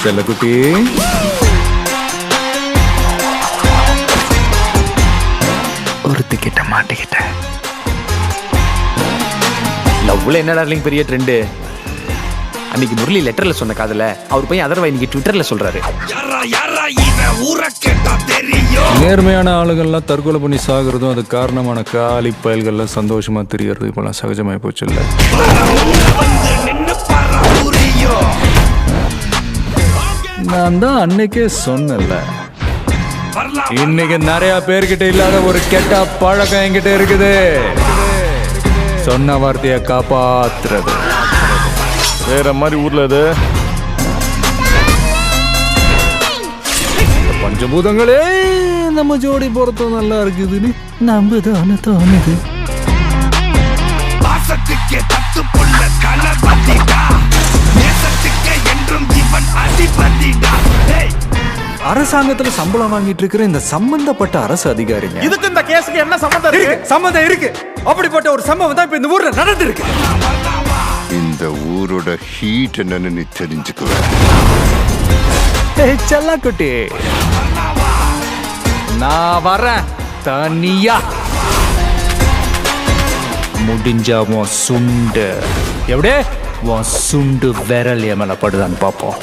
செல்லக்குட்டி, ஒருத்திக்கிட்ட மாட்டிக்கிட்டேன். லவ்ல என்ன டார்லிங் பெரிய ட்ரெண்டு? அன்னைக்கு முரளி லெட்டர்ல சொன்ன காதல அவர் போய் அதர்வா இன்னைக்கு ட்விட்டர்ல சொல்றாரு. நேர்மையான ஆளுகள்லாம் தற்கொலை பண்ணி சாகுறதும் அது காரணமான காலி பயல்கள்லாம் சந்தோஷமா தெரியறது இப்பெல்லாம் சகஜமாய் போச்சு இல்ல? நான் தான் அன்னைக்கே சொன்னல, இன்னைக்கு நிறைய பேர்கிட்ட இல்லாத ஒரு கெட்ட பழக்கம் என்கிட்ட இருக்குது. சொன்ன வார்த்தைய காப்பாத்துறது. வேற மாதிரி ஊர்ல இது பஞ்சபூதங்களே நம்ம ஜோடி பொறுத்த நல்லா இருக்குதுன்னு நம்புதானே தோணுது. அரசாங்கத்துல சம்பளம் வாங்கிட்டு இருக்கிற இந்த சம்பந்தப்பட்ட அரசு அதிகாரிங்க, இதுக்கு இந்த கேஸுக்கு என்ன சம்பந்தம் இருக்கு? சம்பந்தம் இருக்கு. அப்படிப்பட்ட ஒரு சம்பவம் தான் இப்ப இந்த ஊர்ல நடந்திருக்கு. இந்த ஊரோட ஹீட் என்னன்னு நீ தெரிஞ்சுக்குவ. செல்லக்குட்டி, நான் வரேன் தனியா. முடிஞ்சா உன் சுண்டு எப்படியே உன் சுண்டு விரல் என் மேல படுதான்னு பார்ப்போம்.